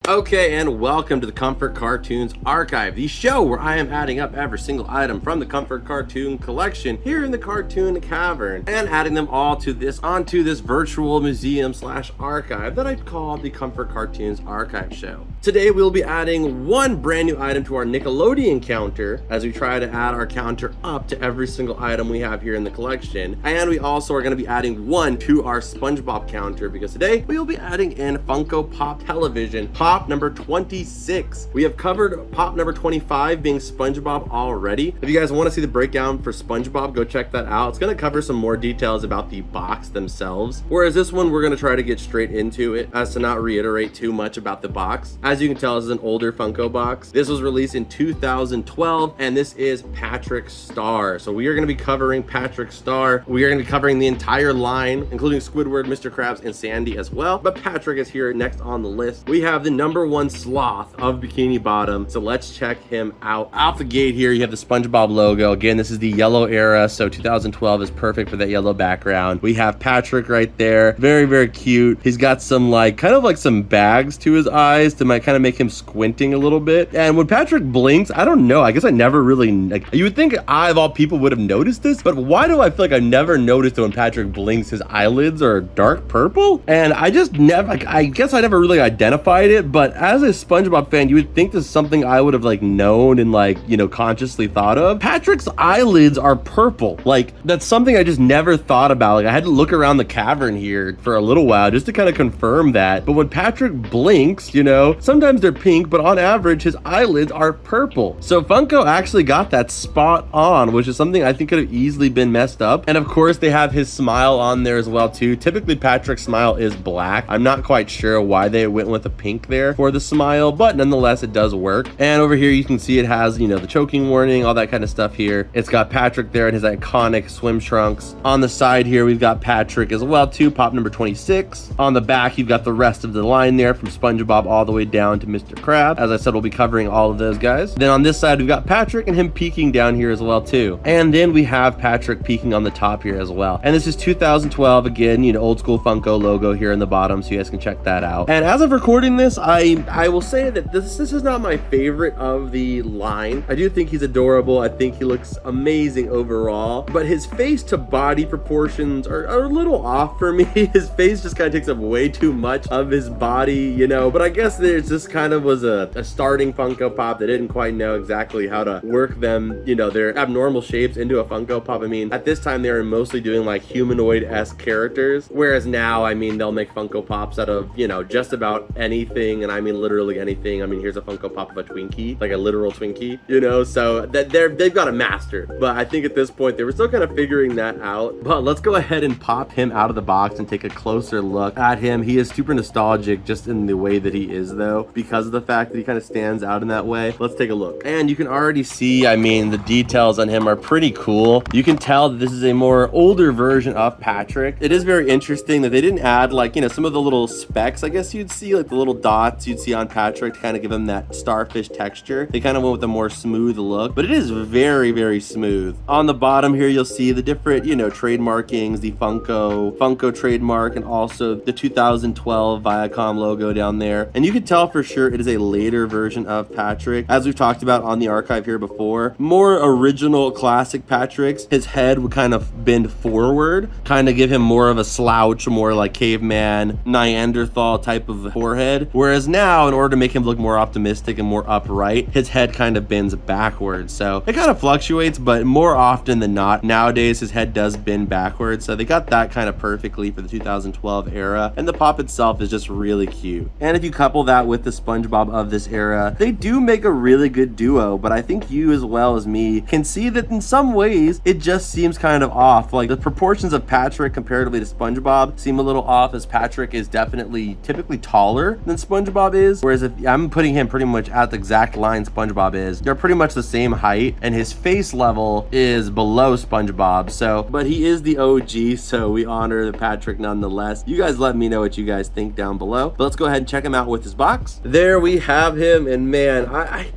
Okay, and welcome to the Comfort Cartoons Archive, the show where I am adding up every single item from the Comfort Cartoon collection here in the Cartoon Cavern and adding them all to onto this virtual museum slash archive that I call the Comfort Cartoons Archive Show. Today we'll be adding one brand new item to our Nickelodeon counter as we try to add our counter up to every single item we have here in the collection. And we also are going to be adding one to our Spongebob counter because today we will be adding in Funko Pop Television, Pop number 26. We have covered Pop number 25 being Spongebob already. If you guys want to see the breakdown for Spongebob, go check that out. It's going to cover some more details about the box themselves. Whereas this one, we're going to try to get straight into it as to not reiterate too much about the box. As you can tell, this is an older Funko box. This was released in 2012, and this is Patrick Star. So we are going to be covering Patrick Star. We are going to be covering the entire line, including Squidward, Mr. Krabs, and Sandy as well. But Patrick is here next on the list. We have the number one sloth of Bikini Bottom. So let's check him out. Out the gate here, you have the Spongebob logo. Again, this is the yellow era, so 2012 is perfect for that yellow background. We have Patrick right there. Very, very cute. He's got some kind of some bags to his eyes to kind of make him squinting a little bit. And when Patrick blinks, I don't know. I guess I never really, you would think I, of all people, would have noticed this, but why do I feel like I never noticed that when Patrick blinks, his eyelids are dark purple? And I just never, I guess I never really identified it, but as a SpongeBob fan, you would think this is something I would have known and consciously thought of. Patrick's eyelids are purple. That's something I just never thought about. I had to look around the cavern here for a little while just to kind of confirm that. But when Patrick blinks, sometimes they're pink, but on average, his eyelids are purple. So Funko actually got that spot on, which is something I think could have easily been messed up. And of course, they have his smile on there as well too. Typically, Patrick's smile is black. I'm not quite sure why they went with a pink there for the smile, but nonetheless, it does work. And over here, you can see it has, the choking warning, all that kind of stuff here. It's got Patrick there in his iconic swim trunks. On the side here, we've got Patrick as well too, Pop number 26. On the back, you've got the rest of the line there from SpongeBob all the way down to Mr. Krabs. As I said, we'll be covering all of those guys. Then on this side, we've got Patrick and him peeking down here as well too. And then we have Patrick peeking on the top here as well. And this is 2012, again, old school Funko logo here in the bottom, so you guys can check that out. And as of recording this, I will say that this is not my favorite of the line. I do think he's adorable. I think he looks amazing overall, but his face to body proportions are a little off for me. His face just kind of takes up way too much of his body, but I guess there's just kind of was a starting Funko Pop that didn't quite know exactly how to work them, their abnormal shapes into a Funko Pop. I mean, at this time, they were mostly doing humanoid-esque characters, whereas now, they'll make Funko Pops out of, just about anything, and I mean literally anything. I mean, here's a Funko Pop of a Twinkie, like a literal Twinkie, so that they've got it mastered. But I think at this point, they were still kind of figuring that out. But let's go ahead and pop him out of the box and take a closer look at him. He is super nostalgic just in the way that he is, though, because of the fact that he kind of stands out in that way. Let's take a look. And you can already see, the details on him are pretty cool. You can tell that this is a more older version of Patrick. It is very interesting that they didn't add some of the little specks, I guess you'd see, the little dots you'd see on Patrick to kind of give him that starfish texture. They kind of went with a more smooth look, but it is very, very smooth. On the bottom here, you'll see the different, trademarkings, the Funko trademark, and also the 2012 Viacom logo down there. And you can tell for sure it is a later version of Patrick. As we've talked about on the archive here before, more original classic Patrick's, his head would kind of bend forward, kind of give him more of a slouch, more like caveman, Neanderthal type of forehead. Whereas now, in order to make him look more optimistic and more upright, his head kind of bends backwards. So it kind of fluctuates, but more often than not, nowadays his head does bend backwards. So they got that kind of perfectly for the 2012 era. And the pop itself is just really cute. And if you couple that with the SpongeBob of this era, they do make a really good duo. But I think you as well as me can see that in some ways, it just seems kind of off. The proportions of Patrick comparatively to SpongeBob seem a little off, as Patrick is definitely typically taller than SpongeBob is. Whereas if I'm putting him pretty much at the exact line SpongeBob is, they're pretty much the same height, and his face level is below SpongeBob. So, but he is the OG, so we honor the Patrick nonetheless. You guys let me know what you guys think down below. But let's go ahead and check him out with his box. There we have him, and man,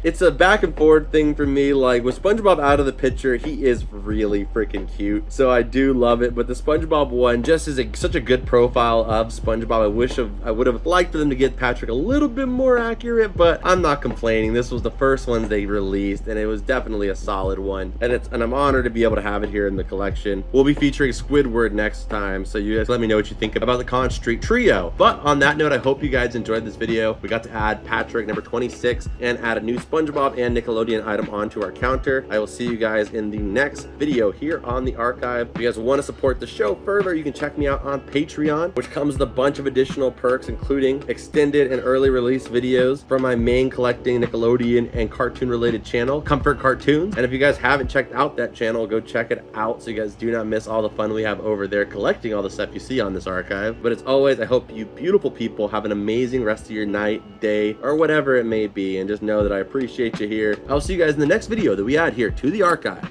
it's a back and forth thing for me. With SpongeBob out of the picture, he is really freaking cute. So I do love it. But the SpongeBob one just is such a good profile of SpongeBob. I would have liked for them to get Patrick a little bit more accurate, but I'm not complaining. This was the first one they released, and it was definitely a solid one. And I'm honored to be able to have it here in the collection. We'll be featuring Squidward next time, so you guys let me know what you think about the Con Street Trio. But on that note, I hope you guys enjoyed this video. We got to add Patrick number 26 and add a new Spongebob and Nickelodeon item onto our counter. I will see you guys in the next video here on the archive. If you guys want to support the show further, you can check me out on Patreon, which comes with a bunch of additional perks, including extended and early release videos from my main collecting Nickelodeon and cartoon related channel, Comfort Cartoons. And if you guys haven't checked out that channel, go check it out so you guys do not miss all the fun we have over there collecting all the stuff you see on this archive. But as always, I hope you beautiful people have an amazing rest of your night, day, or whatever it may be, and just know that I appreciate you here. I'll see you guys in the next video that we add here to the archive.